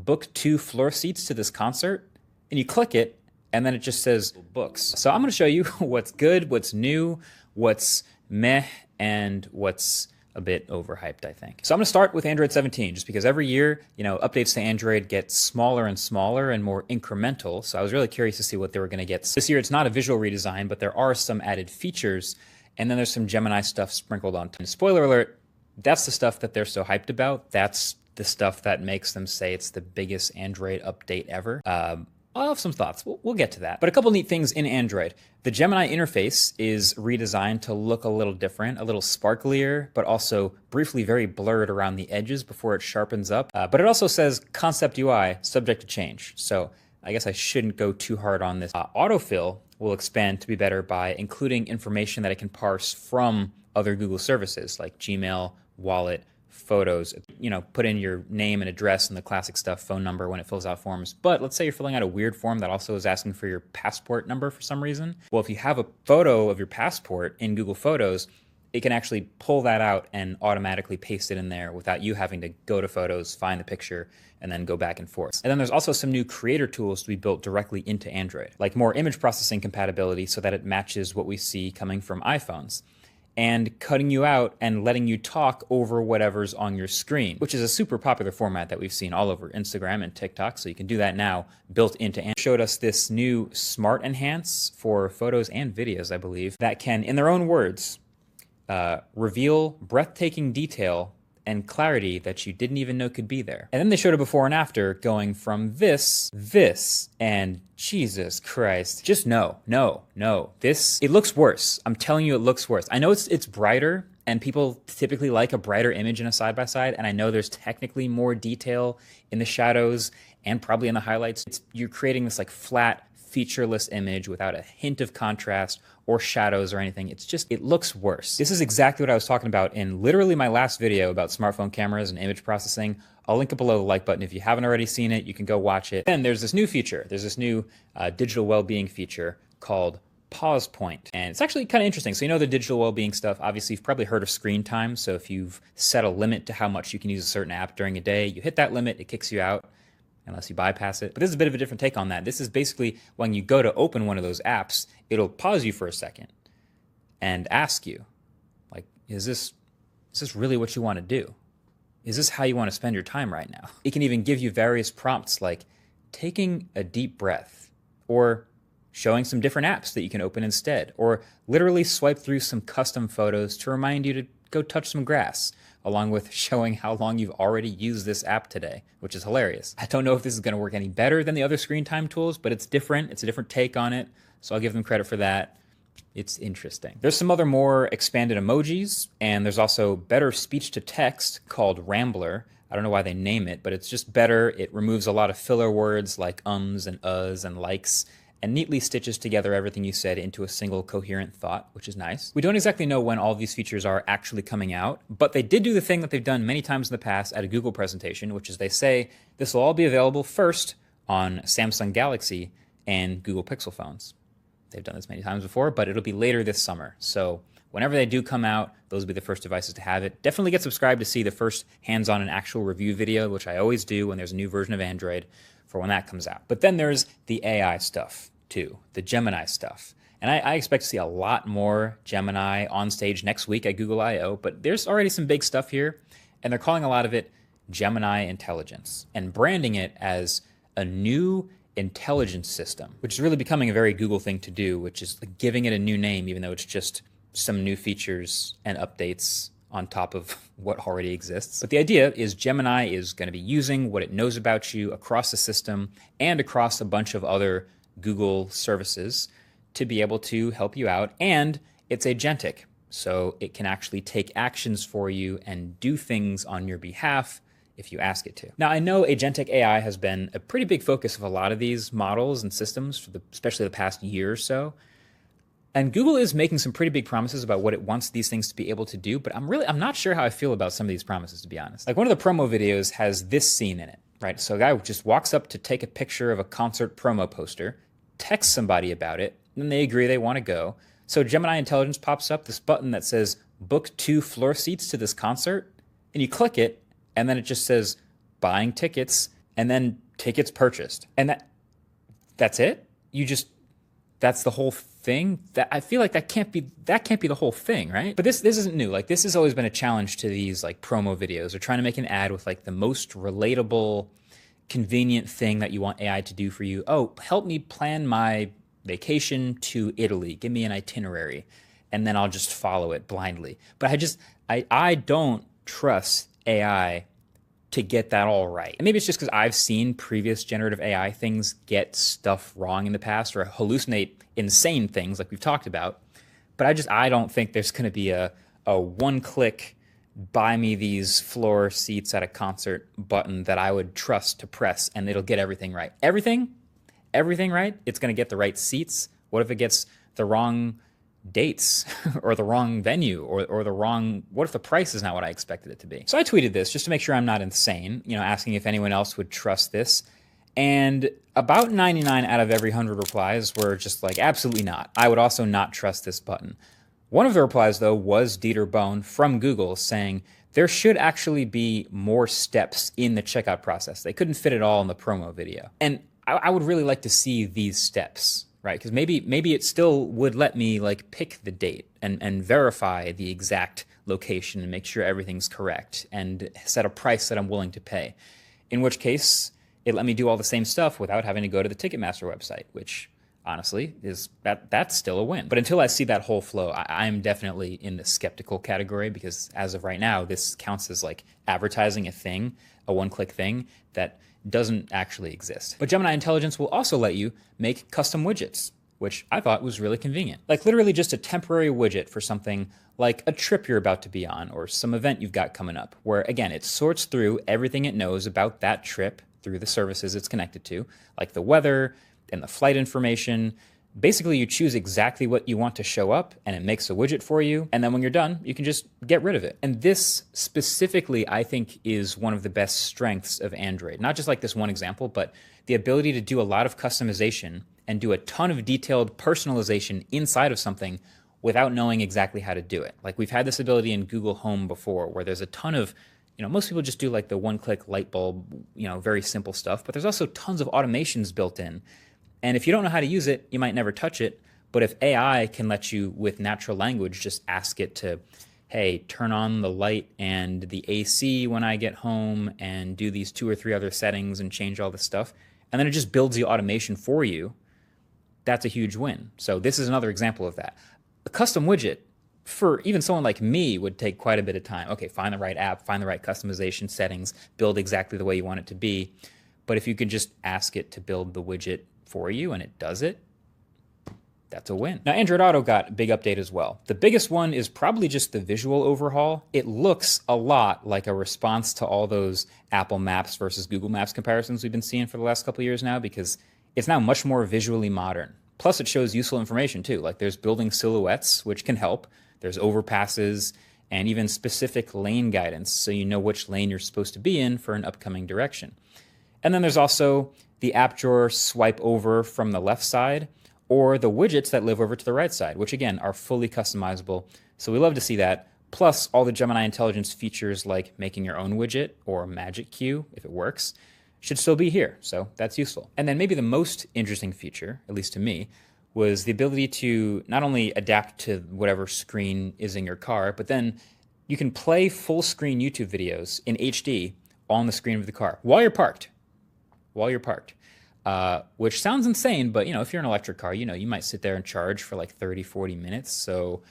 book 2 floor seats to this concert, and you click it, and then it just says books. So I'm going to show you what's good, what's new, what's meh, and what's a bit overhyped, I think. So I'm going to start with Android 17, just because every year, updates to Android get smaller and smaller and more incremental. So I was really curious to see what they were going to get. This year, it's not a visual redesign, but there are some added features, and then there's some Gemini stuff sprinkled on. Spoiler alert, that's the stuff that they're so hyped about. That's the stuff that makes them say it's the biggest Android update ever. I'll have some thoughts. We'll get to that. But a couple neat things in Android. The Gemini interface is redesigned to look a little different, a little sparklier, but also briefly very blurred around the edges before it sharpens up. But it also says Concept UI, subject to change. So I guess I shouldn't go too hard on this. Autofill will expand to be better by including information that it can parse from other Google services like Gmail, Wallet, Photos, put in your name and address and the classic stuff, phone number when it fills out forms. But let's say you're filling out a weird form that also is asking for your passport number for some reason. Well, if you have a photo of your passport in Google Photos, it can actually pull that out and automatically paste it in there without you having to go to Photos, find the picture, and then go back and forth. And then there's also some new creator tools to be built directly into Android, like more image processing compatibility so that it matches what we see coming from iPhones, and cutting you out and letting you talk over whatever's on your screen, which is a super popular format that we've seen all over Instagram and TikTok. So you can do that now built into Android. Showed us this new Smart Enhance for photos and videos, I believe, that can, in their own words, reveal breathtaking detail and clarity that you didn't even know could be there. And then they showed a before and after going from this, and Jesus Christ, just no. It looks worse. I'm telling you, it looks worse. I know it's brighter, and people typically like a brighter image in a side-by-side, and I know there's technically more detail in the shadows and probably in the highlights. You're creating this like flat, featureless image without a hint of contrast or shadows or anything. It looks worse. This is exactly what I was talking about in literally my last video about smartphone cameras and image processing. I'll link it below the like button. If you haven't already seen it, you can go watch it. Then there's this new feature. There's this new digital well-being feature called Pause Point. And it's actually kind of interesting. So the digital well-being stuff, obviously you've probably heard of screen time. So if you've set a limit to how much you can use a certain app during a day, you hit that limit, it kicks you out, unless you bypass it. But this is a bit of a different take on that. This is basically when you go to open one of those apps, it'll pause you for a second and ask you, like, is this really what you want to do? Is this how you want to spend your time right now? It can even give you various prompts like taking a deep breath, or showing some different apps that you can open instead, or literally swipe through some custom photos to remind you to go touch some grass, along with showing how long you've already used this app today, which is hilarious. I don't know if this is going to work any better than the other screen time tools, but it's different. It's a different take on it, so I'll give them credit for that. It's interesting. There's some other more expanded emojis, and there's also better speech-to-text called Rambler. I don't know why they name it, but it's just better. It removes a lot of filler words like ums and uhs and likes, and neatly stitches together everything you said into a single coherent thought, which is nice. We don't exactly know when all these features are actually coming out, but they did do the thing that they've done many times in the past at a Google presentation, which is they say this will all be available first on Samsung Galaxy and Google Pixel phones. They've done this many times before, but it'll be later this summer. So whenever they do come out, those will be the first devices to have it. Definitely get subscribed to see the first hands-on and actual review video, which I always do when there's a new version of Android for when that comes out. But then there's the AI stuff too, the Gemini stuff. And I expect to see a lot more Gemini on stage next week at Google I/O, but there's already some big stuff here, and they're calling a lot of it Gemini Intelligence and branding it as a new intelligence system, which is really becoming a very Google thing to do, which is giving it a new name, even though it's just some new features and updates on top of what already exists. But the idea is Gemini is going to be using what it knows about you across the system and across a bunch of other Google services to be able to help you out. And it's agentic, so it can actually take actions for you and do things on your behalf if you ask it to. Now, I know agentic AI has been a pretty big focus of a lot of these models and systems, for especially the past year or so. And Google is making some pretty big promises about what it wants these things to be able to do, but I'm not sure how I feel about some of these promises, to be honest. Like one of the promo videos has this scene in it, right? So a guy just walks up to take a picture of a concert promo poster, texts somebody about it, and they agree they want to go. So Gemini Intelligence pops up this button that says, book 2 floor seats to this concert, and you click it, and then it just says, buying tickets, and then tickets purchased. And that's it? That's the whole thing? That I feel like that can't be the whole thing, right? But this isn't new. Like, this has always been a challenge to these like promo videos. They're trying to make an ad with like the most relatable, convenient thing that you want AI to do for you. Oh, help me plan my vacation to Italy. Give me an itinerary, and then I'll just follow it blindly. But I don't trust AI to get that all right. And maybe it's just because I've seen previous generative AI things get stuff wrong in the past or hallucinate insane things like we've talked about. But I don't think there's going to be a one-click buy me these floor seats at a concert button that I would trust to press and it'll get everything right. Everything right? It's going to get the right seats. What if it gets the wrong dates or the wrong venue or the wrong, what if the price is not what I expected it to be? So I tweeted this just to make sure I'm not insane, asking if anyone else would trust this. And about 99 out of every 100 replies were just like, absolutely not. I would also not trust this button. One of the replies, though, was Dieter Bohn from Google saying there should actually be more steps in the checkout process. They couldn't fit it all in the promo video. And I would really like to see these steps, right? Because maybe it still would let me like pick the date and verify the exact location and make sure everything's correct and set a price that I'm willing to pay. In which case, it let me do all the same stuff without having to go to the Ticketmaster website, which honestly is that's still a win. But until I see that whole flow, I'm definitely in the skeptical category because as of right now, this counts as like advertising a thing, a one-click thing that doesn't actually exist. But Gemini Intelligence will also let you make custom widgets, which I thought was really convenient. Like literally just a temporary widget for something like a trip you're about to be on or some event you've got coming up, where again, it sorts through everything it knows about that trip through the services it's connected to, like the weather and the flight information. Basically, you choose exactly what you want to show up and it makes a widget for you. And then when you're done, you can just get rid of it. And this specifically, I think, is one of the best strengths of Android. Not just like this one example, but the ability to do a lot of customization and do a ton of detailed personalization inside of something without knowing exactly how to do it. Like we've had this ability in Google Home before where there's a ton of, most people just do like the one-click light bulb, very simple stuff, but there's also tons of automations built in. And if you don't know how to use it, you might never touch it. But if AI can let you, with natural language, just ask it to, hey, turn on the light and the AC when I get home and do these 2 or 3 other settings and change all this stuff, and then it just builds the automation for you, that's a huge win. So this is another example of that. A custom widget, for even someone like me, would take quite a bit of time. Okay, find the right app, find the right customization settings, build exactly the way you want it to be. But if you could just ask it to build the widget for you and it does it, that's a win. Now, Android Auto got a big update as well. The biggest one is probably just the visual overhaul. It looks a lot like a response to all those Apple Maps versus Google Maps comparisons we've been seeing for the last couple of years now, because it's now much more visually modern. Plus, it shows useful information too. Like there's building silhouettes, which can help. There's overpasses and even specific lane guidance, so you know which lane you're supposed to be in for an upcoming direction. And then there's also the app drawer swipe over from the left side, or the widgets that live over to the right side, which again are fully customizable. So we love to see that. Plus all the Gemini Intelligence features like making your own widget or Magic Queue, if it works, should still be here. So that's useful. And then maybe the most interesting feature, at least to me, was the ability to not only adapt to whatever screen is in your car, but then you can play full screen YouTube videos in HD on the screen of the car while you're parked. Which sounds insane, but if you're an electric car, you might sit there and charge for like 30, 40 minutes. So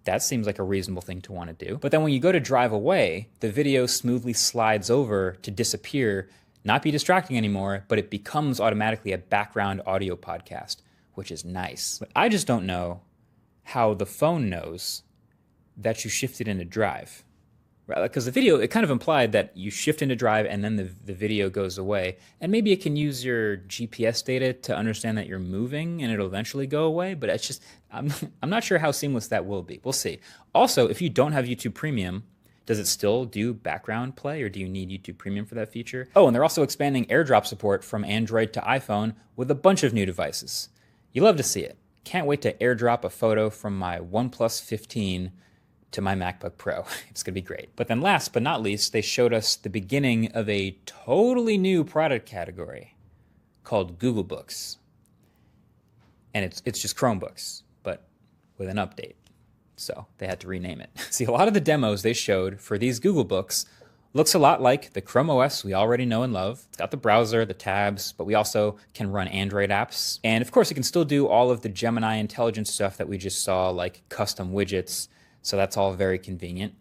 that seems like a reasonable thing to want to do. But then when you go to drive away, the video smoothly slides over to disappear, not be distracting anymore, but it becomes automatically a background audio podcast, which is nice. But I just don't know how the phone knows that you shifted into drive. Because the video, it kind of implied that you shift into drive and then the video goes away. And maybe it can use your GPS data to understand that you're moving and it'll eventually go away. But it's just, I'm not sure how seamless that will be. We'll see. Also, if you don't have YouTube Premium, does it still do background play or do you need YouTube Premium for that feature? Oh, and they're also expanding AirDrop support from Android to iPhone with a bunch of new devices. You love to see it. Can't wait to AirDrop a photo from my OnePlus 15 to my MacBook Pro. It's going to be great. But then last but not least, they showed us the beginning of a totally new product category called Google Books. And it's just Chromebooks, but with an update. So they had to rename it. See, a lot of the demos they showed for these Google Books looks a lot like the Chrome OS we already know and love. It's got the browser, the tabs, but we also can run Android apps. And of course, it can still do all of the Gemini intelligence stuff that we just saw, like custom widgets. So that's all very convenient.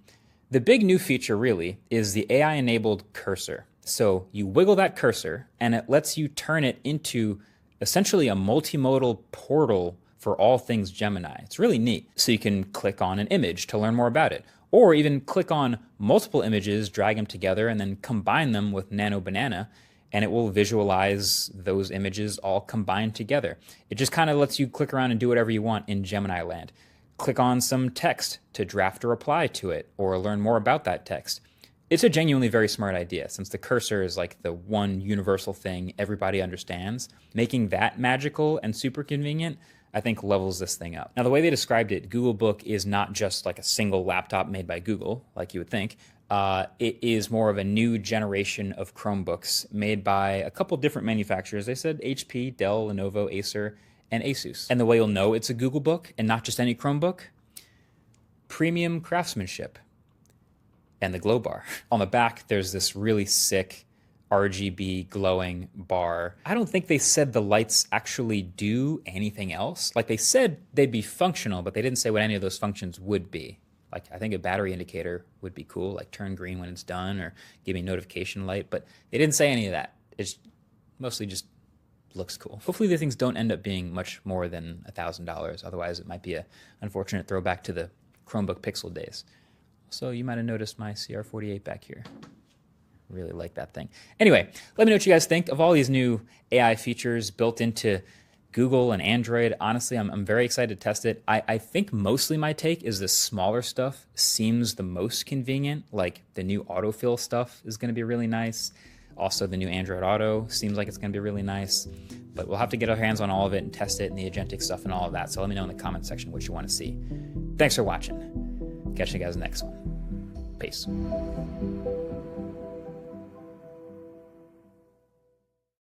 The big new feature really is the AI-enabled cursor. So you wiggle that cursor and it lets you turn it into essentially a multimodal portal for all things Gemini. It's really neat. So you can click on an image to learn more about it, or even click on multiple images, drag them together, and then combine them with Nano Banana, and it will visualize those images all combined together. It just kind of lets you click around and do whatever you want in Gemini land. Click on some text to draft a reply to it, or learn more about that text. It's a genuinely very smart idea, since the cursor is like the one universal thing everybody understands. Making that magical and super convenient, I think, levels this thing up. Now, the way they described it, Google Book is not just like a single laptop made by Google, like you would think. It is more of a new generation of Chromebooks made by a couple different manufacturers. They said HP, Dell, Lenovo, Acer, and Asus. And the way you'll know it's a Google Book and not just any Chromebook, premium craftsmanship and the glow bar. On the back, there's this really sick RGB glowing bar. I don't think they said the lights actually do anything else. Like, they said they'd be functional, but they didn't say what any of those functions would be. Like, I think a battery indicator would be cool, like turn green when it's done or give me a notification light, but they didn't say any of that. It's mostly just looks cool. Hopefully the things don't end up being much more than $1,000. Otherwise it might be an unfortunate throwback to the Chromebook Pixel days. So you might have noticed my CR48 back here. Really like that thing. Anyway, let me know what you guys think of all these new AI features built into Google and Android. Honestly, I'm very excited to test it. I think mostly my take is the smaller stuff seems the most convenient. Like the new autofill stuff is going to be really nice. Also, the new Android Auto seems like it's going to be really nice. But we'll have to get our hands on all of it and test it and the agentic stuff and all of that. So let me know in the comment section what you want to see. Thanks for watching. Catch you guys next one. Peace.